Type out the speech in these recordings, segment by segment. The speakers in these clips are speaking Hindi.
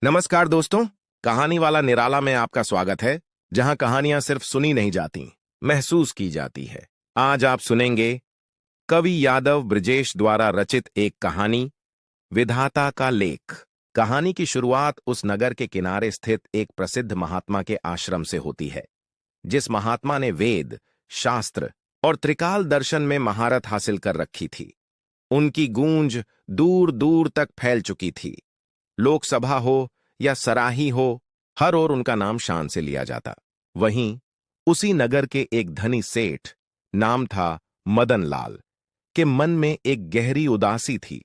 नमस्कार दोस्तों। कहानी वाला निराला में आपका स्वागत है, जहां कहानियां सिर्फ सुनी नहीं जाती, महसूस की जाती है। आज आप सुनेंगे कवि यादव ब्रजेश द्वारा रचित एक कहानी, विधाता का लेख। कहानी की शुरुआत उस नगर के किनारे स्थित एक प्रसिद्ध महात्मा के आश्रम से होती है, जिस महात्मा ने वेद, शास्त्र और त्रिकाल दर्शन में महारत हासिल कर रखी थी। उनकी गूंज दूर दूर तक फैल चुकी थी। लोकसभा हो या सराही हो, हर ओर उनका नाम शान से लिया जाता। वहीं उसी नगर के एक धनी सेठ, नाम था मदन लाल, के मन में एक गहरी उदासी थी।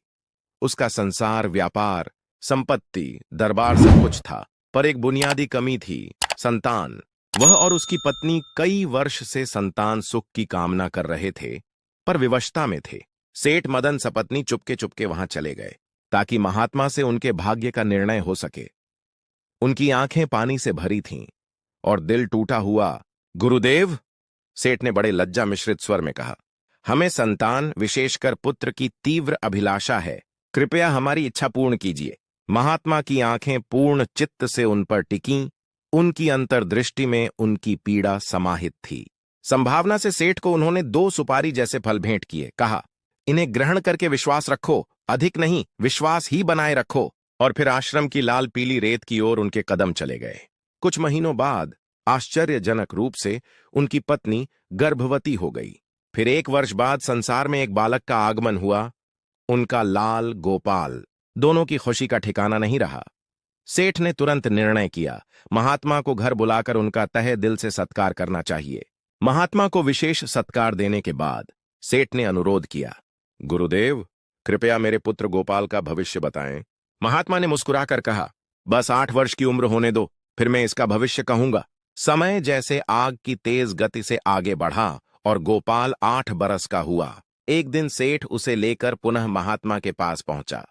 उसका संसार, व्यापार, संपत्ति, दरबार सब कुछ था, पर एक बुनियादी कमी थी, संतान। वह और उसकी पत्नी कई वर्ष से संतान सुख की कामना कर रहे थे, पर विवशता में थे। सेठ मदन सपत्नी चुपके चुपके वहां चले गए, ताकि महात्मा से उनके भाग्य का निर्णय हो सके। उनकी आंखें पानी से भरी थीं और दिल टूटा हुआ। गुरुदेव, सेठ ने बड़े लज्जा मिश्रित स्वर में कहा, हमें संतान, विशेषकर पुत्र की तीव्र अभिलाषा है। कृपया हमारी इच्छा पूर्ण कीजिए। महात्मा की आंखें पूर्ण चित्त से उन पर टिकीं। उनकी अंतर्दृष्टि में उनकी पीड़ा समाहित थी। संभावना से सेठ को उन्होंने 2 सुपारी जैसे फल भेंट किए। कहा, इन्हें ग्रहण करके विश्वास रखो, अधिक नहीं, विश्वास ही बनाए रखो। और फिर आश्रम की लाल पीली रेत की ओर उनके कदम चले गए। कुछ महीनों बाद आश्चर्यजनक रूप से उनकी पत्नी गर्भवती हो गई। फिर 1 वर्ष बाद संसार में एक बालक का आगमन हुआ, उनका लाल गोपाल। दोनों की खुशी का ठिकाना नहीं रहा। सेठ ने तुरंत निर्णय किया, महात्मा को घर बुलाकर उनका तहे दिल से सत्कार करना चाहिए। महात्मा को विशेष सत्कार देने के बाद सेठ ने अनुरोध किया, गुरुदेव, कृपया मेरे पुत्र गोपाल का भविष्य बताएं। महात्मा ने मुस्कुराकर कहा, बस 8 वर्ष की उम्र होने दो, फिर मैं इसका भविष्य कहूंगा। समय जैसे आग की तेज गति से आगे बढ़ा और गोपाल 8 बरस का हुआ। एक दिन सेठ उसे लेकर पुनः महात्मा के पास पहुंचा।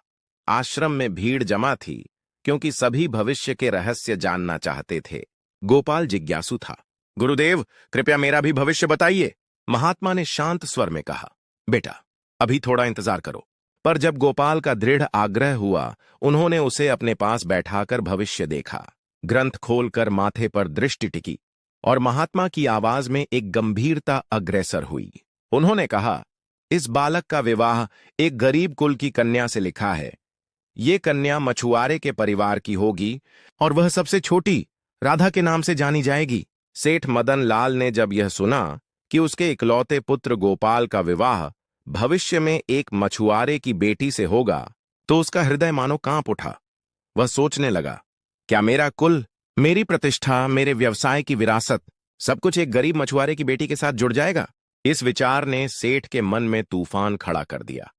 आश्रम में भीड़ जमा थी, क्योंकि सभी भविष्य के रहस्य जानना चाहते थे। गोपाल जिज्ञासु था। गुरुदेव, कृपया मेरा भी भविष्य बताइए, महात्मा ने शांत स्वर में कहा। बेटा, अभी थोड़ा इंतजार करो। पर जब गोपाल का दृढ़ आग्रह हुआ, उन्होंने उसे अपने पास बैठाकर भविष्य देखा। ग्रंथ खोलकर माथे पर दृष्टि टिकी और महात्मा की आवाज में एक गंभीरता अग्रसर हुई। उन्होंने कहा, इस बालक का विवाह एक गरीब कुल की कन्या से लिखा है। ये कन्या मछुआरे के परिवार की होगी और वह सबसे छोटी, राधा के नाम से जानी जाएगी। सेठ मदन लाल ने जब यह सुना कि उसके इकलौते पुत्र गोपाल का विवाह भविष्य में एक मछुआरे की बेटी से होगा, तो उसका हृदय मानो कांप उठा। वह सोचने लगा, क्या मेरा कुल, मेरी प्रतिष्ठा, मेरे व्यवसाय की विरासत, सब कुछ एक गरीब मछुआरे की बेटी के साथ जुड़ जाएगा? इस विचार ने सेठ के मन में तूफान खड़ा कर दिया।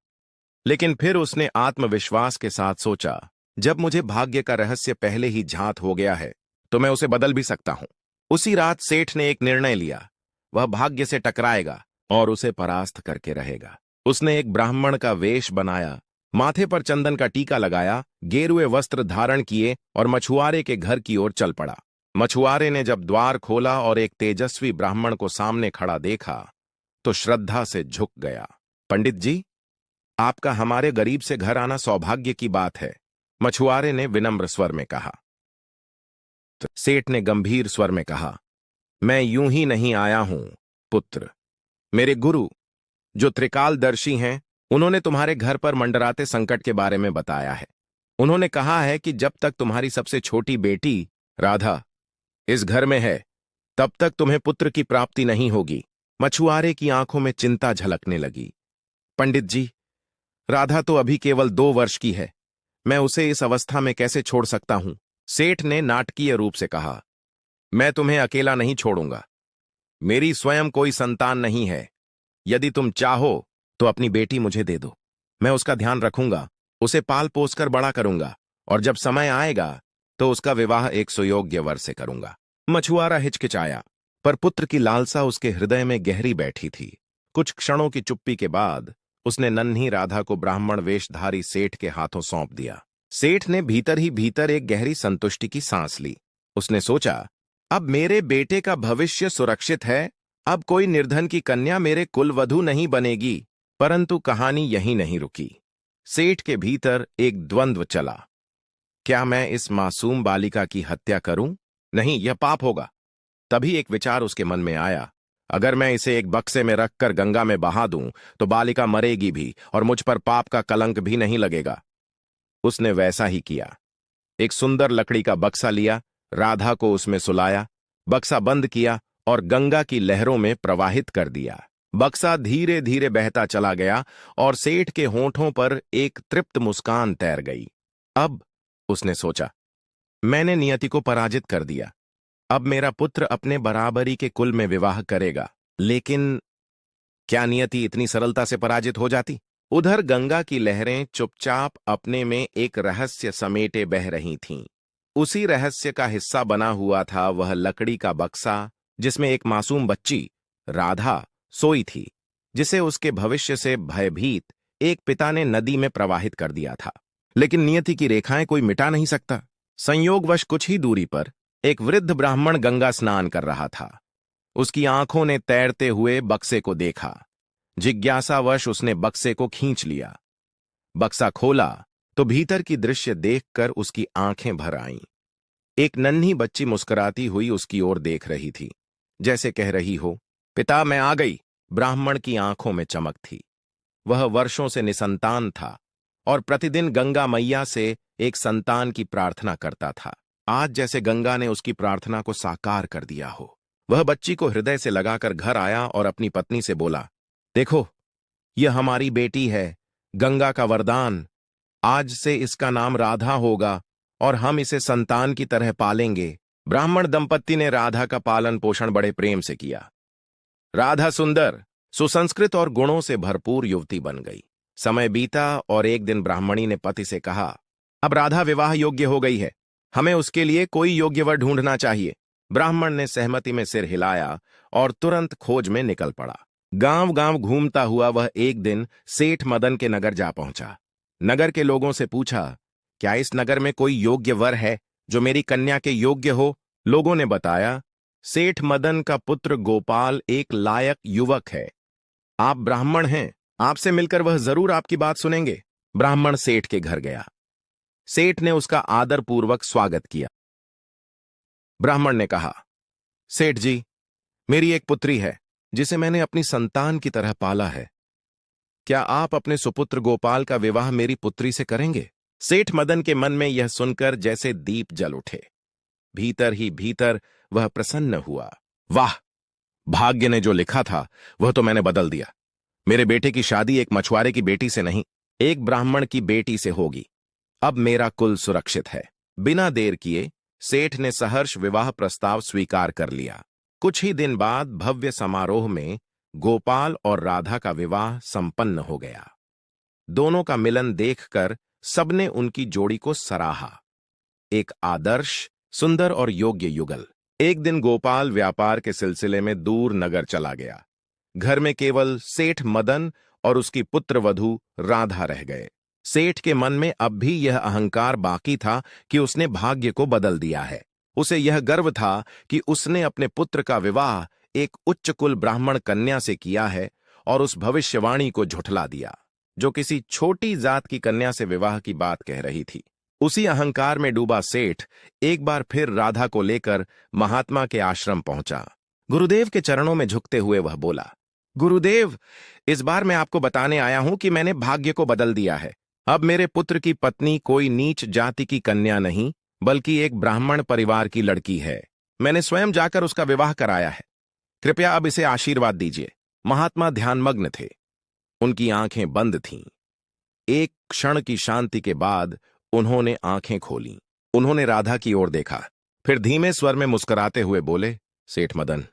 लेकिन फिर उसने आत्मविश्वास के साथ सोचा, जब मुझे भाग्य का रहस्य पहले ही झांत हो गया है, तो मैं उसे बदल भी सकता हूं। उसी रात सेठ ने एक निर्णय लिया, वह भाग्य से टकराएगा और उसे परास्त करके रहेगा। उसने एक ब्राह्मण का वेश बनाया, माथे पर चंदन का टीका लगाया, गेरुए वस्त्र धारण किए और मछुआरे के घर की ओर चल पड़ा। मछुआरे ने जब द्वार खोला और एक तेजस्वी ब्राह्मण को सामने खड़ा देखा, तो श्रद्धा से झुक गया। पंडित जी, आपका हमारे गरीब से घर आना सौभाग्य की बात है, मछुआरे ने विनम्र स्वर में कहा। सेठ ने गंभीर स्वर में कहा, मैं यूं ही नहीं आया हूं पुत्र। मेरे गुरु, जो त्रिकालदर्शी हैं, उन्होंने तुम्हारे घर पर मंडराते संकट के बारे में बताया है। उन्होंने कहा है कि जब तक तुम्हारी सबसे छोटी बेटी राधा इस घर में है, तब तक तुम्हें पुत्र की प्राप्ति नहीं होगी। मछुआरे की आंखों में चिंता झलकने लगी। पंडित जी, राधा तो अभी केवल 2 वर्ष की है, मैं उसे इस अवस्था में कैसे छोड़ सकता हूं? सेठ ने नाटकीय रूप से कहा, मैं तुम्हें अकेला नहीं छोड़ूंगा। मेरी स्वयं कोई संतान नहीं है। यदि तुम चाहो तो अपनी बेटी मुझे दे दो, मैं उसका ध्यान रखूंगा, उसे पाल पोस कर बड़ा करूंगा, और जब समय आएगा तो उसका विवाह एक सुयोग्य वर से करूंगा। मछुआरा हिचकिचाया, पर पुत्र की लालसा उसके हृदय में गहरी बैठी थी। कुछ क्षणों की चुप्पी के बाद उसने नन्ही राधा को ब्राह्मण वेशधारी सेठ के हाथों सौंप दिया। सेठ ने भीतर ही भीतर एक गहरी संतुष्टि की सांस ली। उसने सोचा, अब मेरे बेटे का भविष्य सुरक्षित है, अब कोई निर्धन की कन्या मेरे कुलवधू नहीं बनेगी। परंतु कहानी यहीं नहीं रुकी। सेठ के भीतर एक द्वंद्व चला। क्या मैं इस मासूम बालिका की हत्या करूं? नहीं, यह पाप होगा। तभी एक विचार उसके मन में आया। अगर मैं इसे एक बक्से में रखकर गंगा में बहा दूं तो बालिका मरेगी भी और मुझ पर पाप का कलंक भी नहीं लगेगा। उसने वैसा ही किया। एक सुंदर लकड़ी का बक्सा लिया, राधा को उसमें सुलाया, बक्सा बंद किया और गंगा की लहरों में प्रवाहित कर दिया। बक्सा धीरे धीरे बहता चला गया और सेठ के होंठों पर एक तृप्त मुस्कान तैर गई। अब, उसने सोचा, मैंने नियति को पराजित कर दिया। अब मेरा पुत्र अपने बराबरी के कुल में विवाह करेगा। लेकिन क्या नियति इतनी सरलता से पराजित हो जाती? उधर गंगा की लहरें चुपचाप अपने में एक रहस्य समेटे बह रही थीं। उसी रहस्य का हिस्सा बना हुआ था वह लकड़ी का बक्सा जिसमें एक मासूम बच्ची, राधा, सोई थी, जिसे उसके भविष्य से भयभीत एक पिता ने नदी में प्रवाहित कर दिया था। लेकिन नियति की रेखाएं कोई मिटा नहीं सकता। संयोगवश कुछ ही दूरी पर एक वृद्ध ब्राह्मण गंगा स्नान कर रहा था। उसकी आंखों ने तैरते हुए बक्से को देखा। जिज्ञासावश उसने बक्से को खींच लिया। बक्सा खोला तो भीतर की दृश्य देखकर उसकी आंखें भर आईं। एक नन्ही बच्ची मुस्कुराती हुई उसकी ओर देख रही थी, जैसे कह रही हो, पिता मैं आ गई। ब्राह्मण की आंखों में चमक थी। वह वर्षों से निसंतान था और प्रतिदिन गंगा मैया से एक संतान की प्रार्थना करता था। आज जैसे गंगा ने उसकी प्रार्थना को साकार कर दिया हो। वह बच्ची को हृदय से लगाकर घर आया और अपनी पत्नी से बोला, देखो, यह हमारी बेटी है, गंगा का वरदान। आज से इसका नाम राधा होगा और हम इसे संतान की तरह पालेंगे। ब्राह्मण दंपत्ति ने राधा का पालन पोषण बड़े प्रेम से किया। राधा सुंदर, सुसंस्कृत और गुणों से भरपूर युवती बन गई। समय बीता और एक दिन ब्राह्मणी ने पति से कहा, अब राधा विवाह योग्य हो गई है, हमें उसके लिए कोई योग्य वर ढूंढना चाहिए। ब्राह्मण ने सहमति में सिर हिलाया और तुरंत खोज में निकल पड़ा। गांव गांव घूमता हुआ वह एक दिन सेठ मदन के नगर जा पहुंचा। नगर के लोगों से पूछा, क्या इस नगर में कोई योग्य वर है जो मेरी कन्या के योग्य हो? लोगों ने बताया, सेठ मदन का पुत्र गोपाल एक लायक युवक है। आप ब्राह्मण हैं, आपसे मिलकर वह जरूर आपकी बात सुनेंगे। ब्राह्मण सेठ के घर गया। सेठ ने उसका आदरपूर्वक स्वागत किया। ब्राह्मण ने कहा, सेठ जी, मेरी एक पुत्री है जिसे मैंने अपनी संतान की तरह पाला है। क्या आप अपने सुपुत्र गोपाल का विवाह मेरी पुत्री से करेंगे? सेठ मदन के मन में यह सुनकर जैसे दीप जल उठे। भीतर ही भीतर वह प्रसन्न हुआ। वाह, भाग्य ने जो लिखा था वह तो मैंने बदल दिया। मेरे बेटे की शादी एक मछुआरे की बेटी से नहीं, एक ब्राह्मण की बेटी से होगी। अब मेरा कुल सुरक्षित है। बिना देर किए सेठ ने सहर्ष विवाह प्रस्ताव स्वीकार कर लिया। कुछ ही दिन बाद भव्य समारोह में गोपाल और राधा का विवाह संपन्न हो गया। दोनों का मिलन देखकर सबने उनकी जोड़ी को सराहा। एक आदर्श, सुंदर और योग्य युगल। एक दिन गोपाल व्यापार के सिलसिले में दूर नगर चला गया। घर में केवल सेठ मदन और उसकी पुत्रवधू राधा रह गए। सेठ के मन में अब भी यह अहंकार बाकी था कि उसने भाग्य को बदल दिया है। उसे यह गर्व था कि उसने अपने पुत्र का विवाह एक उच्च कुल ब्राह्मण कन्या से किया है और उस भविष्यवाणी को झुठला दिया जो किसी छोटी जात की कन्या से विवाह की बात कह रही थी। उसी अहंकार में डूबा सेठ एक बार फिर राधा को लेकर महात्मा के आश्रम पहुंचा। गुरुदेव के चरणों में झुकते हुए वह बोला, गुरुदेव, इस बार मैं आपको बताने आया हूं कि मैंने भाग्य को बदल दिया है। अब मेरे पुत्र की पत्नी कोई नीच जाति की कन्या नहीं, बल्कि एक ब्राह्मण परिवार की लड़की है। मैंने स्वयं जाकर उसका विवाह कराया है। कृपया अब इसे आशीर्वाद दीजिए। महात्मा ध्यानमग्न थे। उनकी आंखें बंद थीं। एक क्षण की शांति के बाद उन्होंने आंखें खोलीं। उन्होंने राधा की ओर देखा, फिर धीमे स्वर में मुस्कुराते हुए बोले, सेठ मदन,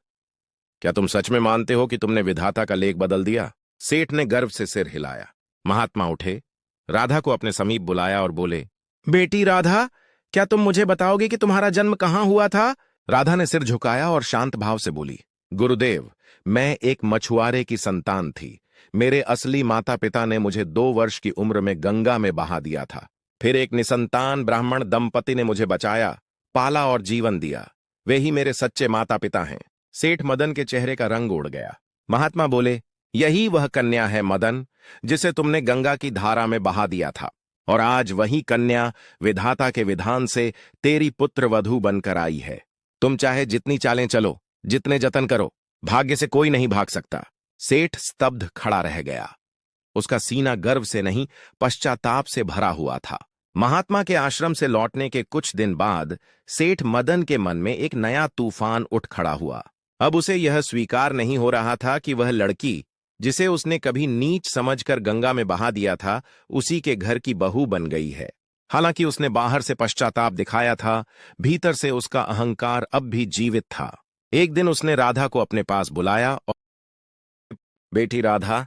क्या तुम सच में मानते हो कि तुमने विधाता का लेख बदल दिया? सेठ ने गर्व से सिर हिलाया। महात्मा उठे, राधा को अपने समीप बुलाया और बोले, बेटी राधा, क्या तुम मुझे बताओगे कि तुम्हारा जन्म कहां हुआ था? राधा ने सिर झुकाया और शांत भाव से बोली, गुरुदेव, मैं एक मछुआरे की संतान थी। मेरे असली माता पिता ने मुझे 2 वर्ष की उम्र में गंगा में बहा दिया था। फिर एक निसंतान ब्राह्मण दंपति ने मुझे बचाया, पाला और जीवन दिया। वे ही मेरे सच्चे माता पिता हैं। सेठ मदन के चेहरे का रंग उड़ गया। महात्मा बोले, यही वह कन्या है मदन, जिसे तुमने गंगा की धारा में बहा दिया था। और आज वही कन्या विधाता के विधान से तेरी पुत्र वधू बनकर आई है। तुम चाहे जितनी चालें चलो, जितने जतन करो, भाग्य से कोई नहीं भाग सकता। सेठ स्तब्ध खड़ा रह गया। उसका सीना गर्व से नहीं, पश्चाताप से भरा हुआ था। महात्मा के आश्रम से लौटने के कुछ दिन बाद सेठ मदन के मन में एक नया तूफान उठ खड़ा हुआ। अब उसे यह स्वीकार नहीं हो रहा था कि वह लड़की, जिसे उसने कभी नीच समझकर गंगा में बहा दिया था, उसी के घर की बहू बन गई है। हालांकि उसने बाहर से पश्चाताप दिखाया था, भीतर से उसका अहंकार अब भी जीवित था। एक दिन उसने राधा को अपने पास बुलाया और, बेटी राधा,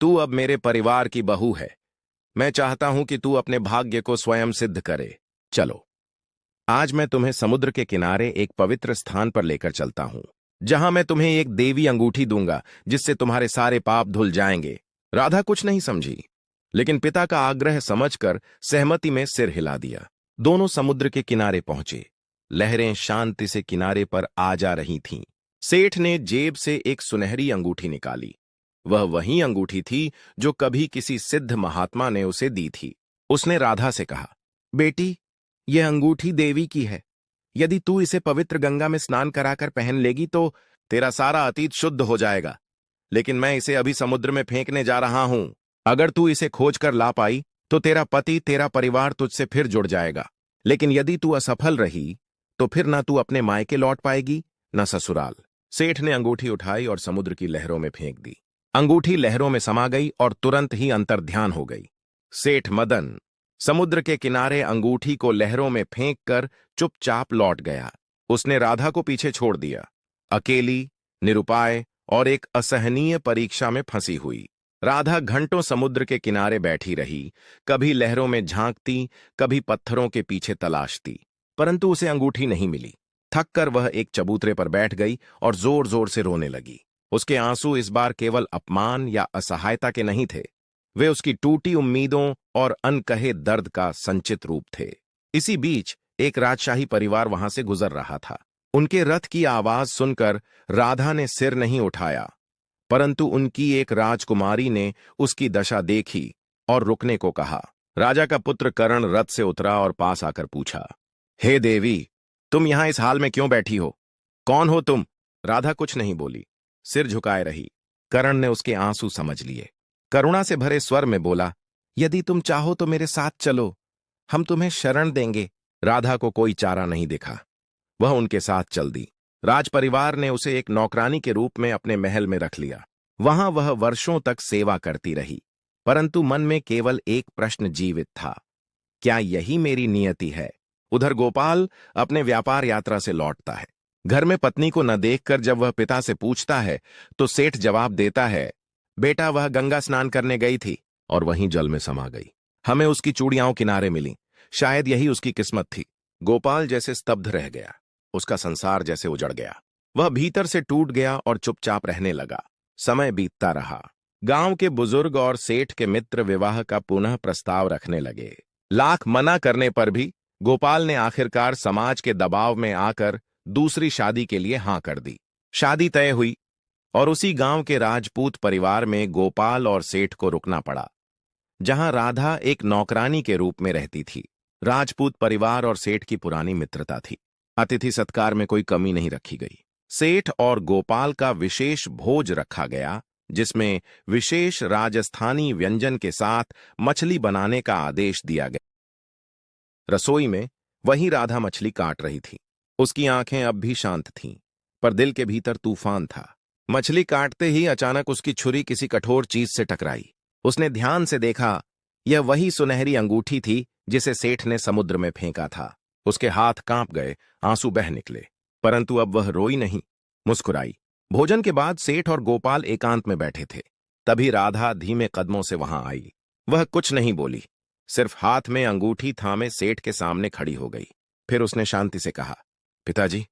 तू अब मेरे परिवार की बहू है। मैं चाहता हूं कि तू अपने भाग्य को स्वयं सिद्ध करे। चलो, आज मैं तुम्हें समुद्र के किनारे एक पवित्र स्थान पर लेकर चलता हूं, जहां मैं तुम्हें एक देवी अंगूठी दूंगा, जिससे तुम्हारे सारे पाप धुल जाएंगे। राधा कुछ नहीं समझी, लेकिन पिता का आग्रह समझकर सहमति में सिर हिला दिया। दोनों समुद्र के किनारे पहुंचे। लहरें शांति से किनारे पर आ जा रही थीं। सेठ ने जेब से एक सुनहरी अंगूठी निकाली। वह वही अंगूठी थी जो कभी किसी सिद्ध महात्मा ने उसे दी थी। उसने राधा से कहा, बेटी, यह अंगूठी देवी की है। यदि तू इसे पवित्र गंगा में स्नान कराकर पहन लेगी तो तेरा सारा अतीत शुद्ध हो जाएगा। लेकिन मैं इसे अभी समुद्र में फेंकने जा रहा हूं। अगर तू इसे खोज कर ला पाई तो तेरा पति, तेरा परिवार तुझसे फिर जुड़ जाएगा। लेकिन यदि तू असफल रही तो फिर ना तू अपने मायके लौट पाएगी, न ससुराल। सेठ ने अंगूठी उठाई और समुद्र की लहरों में फेंक दी। अंगूठी लहरों में समा गई और तुरंत ही अंतर्ध्यान हो गई। सेठ मदन समुद्र के किनारे अंगूठी को लहरों में फेंककर चुपचाप लौट गया। उसने राधा को पीछे छोड़ दिया, अकेली, निरुपाय और एक असहनीय परीक्षा में फंसी हुई। राधा घंटों समुद्र के किनारे बैठी रही, कभी लहरों में झांकती, कभी पत्थरों के पीछे तलाशती, परंतु उसे अंगूठी नहीं मिली। थककर वह एक चबूतरे पर बैठ गई और जोर जोर से रोने लगी। उसके आंसू इस बार केवल अपमान या असहायता के नहीं थे, वे उसकी टूटी उम्मीदों और अनकहे दर्द का संचित रूप थे। इसी बीच एक राजशाही परिवार वहां से गुजर रहा था। उनके रथ की आवाज सुनकर राधा ने सिर नहीं उठाया, परंतु उनकी एक राजकुमारी ने उसकी दशा देखी और रुकने को कहा। राजा का पुत्र कर्ण रथ से उतरा और पास आकर पूछा, हे देवी, तुम यहां इस हाल में क्यों बैठी हो? कौन हो तुम? राधा कुछ नहीं बोली, सिर झुकाए रही। कर्ण ने उसके आंसू समझ लिए। करुणा से भरे स्वर में बोला, यदि तुम चाहो तो मेरे साथ चलो, हम तुम्हें शरण देंगे। राधा को कोई चारा नहीं दिखा। वह उनके साथ चल दी। राजपरिवार ने उसे एक नौकरानी के रूप में अपने महल में रख लिया। वहां वह वर्षों तक सेवा करती रही, परंतु मन में केवल एक प्रश्न जीवित था, क्या यही मेरी नियति है? उधर गोपाल अपने व्यापार यात्रा से लौटता है। घर में पत्नी को न देखकर जब वह पिता से पूछता है तो सेठ जवाब देता है, बेटा, वह गंगा स्नान करने गई थी और वहीं जल में समा गई। हमें उसकी चूड़ियां किनारे मिली, शायद यही उसकी किस्मत थी। गोपाल जैसे स्तब्ध रह गया, उसका संसार जैसे उजड़ गया। वह भीतर से टूट गया और चुपचाप रहने लगा। समय बीतता रहा। गांव के बुजुर्ग और सेठ के मित्र विवाह का पुनः प्रस्ताव रखने लगे। लाख मना करने पर भी गोपाल ने आखिरकार समाज के दबाव में आकर दूसरी शादी के लिए हां कर दी। शादी तय हुई और उसी गांव के राजपूत परिवार में गोपाल और सेठ को रुकना पड़ा, जहां राधा एक नौकरानी के रूप में रहती थी। राजपूत परिवार और सेठ की पुरानी मित्रता थी। अतिथि सत्कार में कोई कमी नहीं रखी गई। सेठ और गोपाल का विशेष भोज रखा गया, जिसमें विशेष राजस्थानी व्यंजन के साथ मछली बनाने का आदेश दिया गया। रसोई में वही राधा मछली काट रही थी। उसकी आंखें अब भी शांत थीं, पर दिल के भीतर तूफान था। मछली काटते ही अचानक उसकी छुरी किसी कठोर चीज से टकराई। उसने ध्यान से देखा, यह वही सुनहरी अंगूठी थी जिसे सेठ ने समुद्र में फेंका था। उसके हाथ कांप गए, आंसू बह निकले, परंतु अब वह रोई नहीं, मुस्कुराई। भोजन के बाद सेठ और गोपाल एकांत में बैठे थे। तभी राधा धीमे कदमों से वहां आई। वह कुछ नहीं बोली, सिर्फ हाथ में अंगूठी थामे सेठ के सामने खड़ी हो गई। फिर उसने शांति से कहा, पिताजी,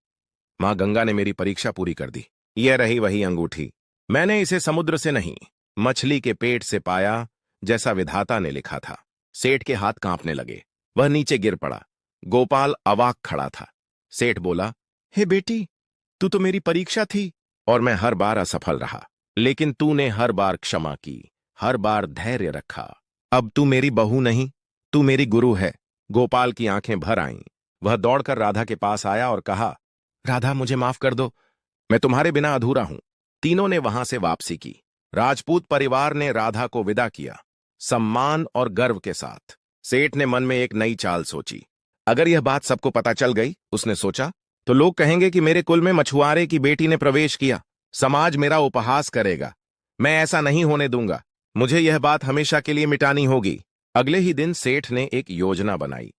मां गंगा ने मेरी परीक्षा पूरी कर दी। यह रही वही अंगूठी। मैंने इसे समुद्र से नहीं, मछली के पेट से पाया, जैसा विधाता ने लिखा था। सेठ के हाथ कांपने लगे, वह नीचे गिर पड़ा। गोपाल अवाक खड़ा था। सेठ बोला, हे बेटी, तू तो मेरी परीक्षा थी और मैं हर बार असफल रहा, लेकिन तूने हर बार क्षमा की, हर बार धैर्य रखा। अब तू मेरी बहू नहीं, तू मेरी गुरु है। गोपाल की आंखें भर आईं। वह दौड़कर राधा के पास आया और कहा, राधा, मुझे माफ कर दो, मैं तुम्हारे बिना अधूरा हूं। तीनों ने वहां से वापसी की। राजपूत परिवार ने राधा को विदा किया, सम्मान और गर्व के साथ। सेठ ने मन में एक नई चाल सोची। अगर यह बात सबको पता चल गई, उसने सोचा, तो लोग कहेंगे कि मेरे कुल में मछुआरे की बेटी ने प्रवेश किया। समाज मेरा उपहास करेगा। मैं ऐसा नहीं होने दूंगा। मुझे यह बात हमेशा के लिए मिटानी होगी। अगले ही दिन सेठ ने एक योजना बनाई।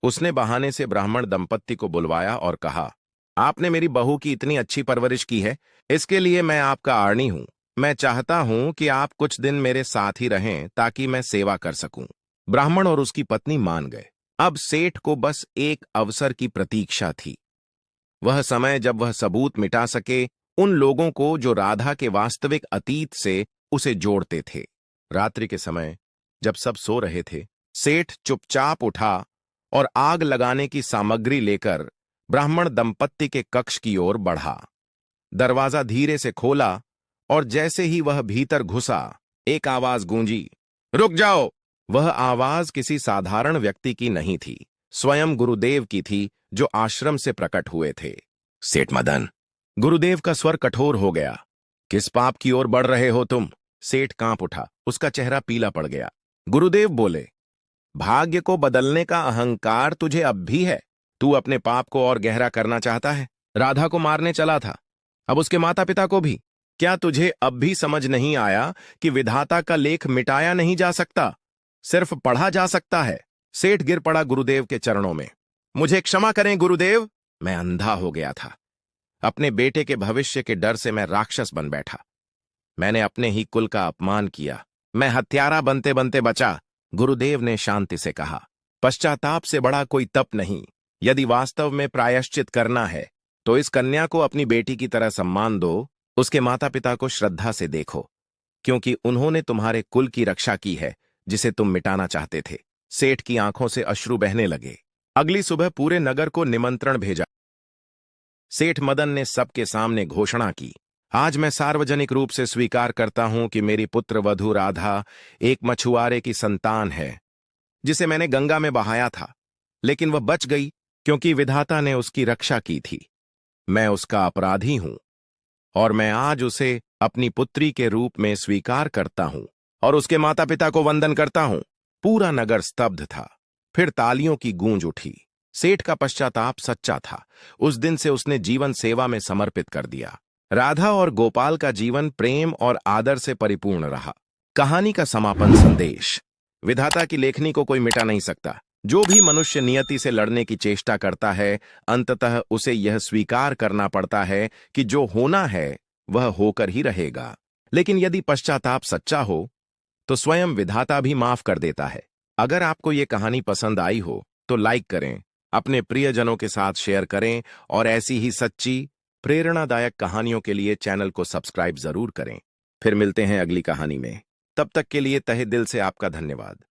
उसने बहाने से ब्राह्मण दंपत्ति को बुलवाया और कहा, आपने मेरी बहू की इतनी अच्छी परवरिश की है, इसके लिए मैं आपका आर्णी हूं। मैं चाहता हूं कि आप कुछ दिन मेरे साथ ही रहें ताकि मैं सेवा कर सकूं। ब्राह्मण और उसकी पत्नी मान गए। अब सेठ को बस एक अवसर की प्रतीक्षा थी। वह समय जब वह सबूत मिटा सके उन लोगों को जो राधा के वास्तविक अतीत से उसे जोड़ते थे। रात्रि के समय जब सब सो रहे थे, सेठ चुपचाप उठा और आग लगाने की सामग्री लेकर ब्राह्मण दंपत्ति के कक्ष की ओर बढ़ा। दरवाजा धीरे से खोला और जैसे ही वह भीतर घुसा, एक आवाज गूंजी, रुक जाओ। वह आवाज किसी साधारण व्यक्ति की नहीं थी, स्वयं गुरुदेव की थी, जो आश्रम से प्रकट हुए थे। सेठ मदन। गुरुदेव का स्वर कठोर हो गया। किस पाप की ओर बढ़ रहे हो तुम? सेठ कांप उठा, उसका चेहरा पीला पड़ गया। गुरुदेव बोले, भाग्य को बदलने का अहंकार तुझे अब भी है। तू अपने पाप को और गहरा करना चाहता है। राधा को मारने चला था, अब उसके माता पिता को भी। क्या तुझे अब भी समझ नहीं आया कि विधाता का लेख मिटाया नहीं जा सकता, सिर्फ पढ़ा जा सकता है? सेठ गिर पड़ा गुरुदेव के चरणों में। मुझे क्षमा करें गुरुदेव, मैं अंधा हो गया था। अपने बेटे के भविष्य के डर से मैं राक्षस बन बैठा। मैंने अपने ही कुल का अपमान किया। मैं हत्यारा बनते बनते बचा। गुरुदेव ने शांति से कहा, पश्चाताप से बड़ा कोई तप नहीं। यदि वास्तव में प्रायश्चित करना है तो इस कन्या को अपनी बेटी की तरह सम्मान दो। उसके माता पिता को श्रद्धा से देखो, क्योंकि उन्होंने तुम्हारे कुल की रक्षा की है जिसे तुम मिटाना चाहते थे। सेठ की आंखों से अश्रु बहने लगे। अगली सुबह पूरे नगर को निमंत्रण भेजा। सेठ मदन ने सबके सामने घोषणा की, आज मैं सार्वजनिक रूप से स्वीकार करता हूं कि मेरी पुत्र वधू राधा एक मछुआरे की संतान है, जिसे मैंने गंगा में बहाया था, लेकिन वह बच गई क्योंकि विधाता ने उसकी रक्षा की थी। मैं उसका अपराधी हूं और मैं आज उसे अपनी पुत्री के रूप में स्वीकार करता हूं और उसके माता पिता को वंदन करता हूं। पूरा नगर स्तब्ध था। फिर तालियों की गूंज उठी। सेठ का पश्चाताप सच्चा था। उस दिन से उसने जीवन सेवा में समर्पित कर दिया। राधा और गोपाल का जीवन प्रेम और आदर से परिपूर्ण रहा। कहानी का समापन संदेश। विधाता की लेखनी को कोई मिटा नहीं सकता। जो भी मनुष्य नियति से लड़ने की चेष्टा करता है, अंततः उसे यह स्वीकार करना पड़ता है कि जो होना है वह होकर ही रहेगा। लेकिन यदि पश्चाताप सच्चा हो तो स्वयं विधाता भी माफ कर देता है। अगर आपको ये कहानी पसंद आई हो तो लाइक करें, अपने प्रियजनों के साथ शेयर करें और ऐसी ही सच्ची प्रेरणादायक कहानियों के लिए चैनल को सब्सक्राइब जरूर करें। फिर मिलते हैं अगली कहानी में। तब तक के लिए तहे दिल से आपका धन्यवाद।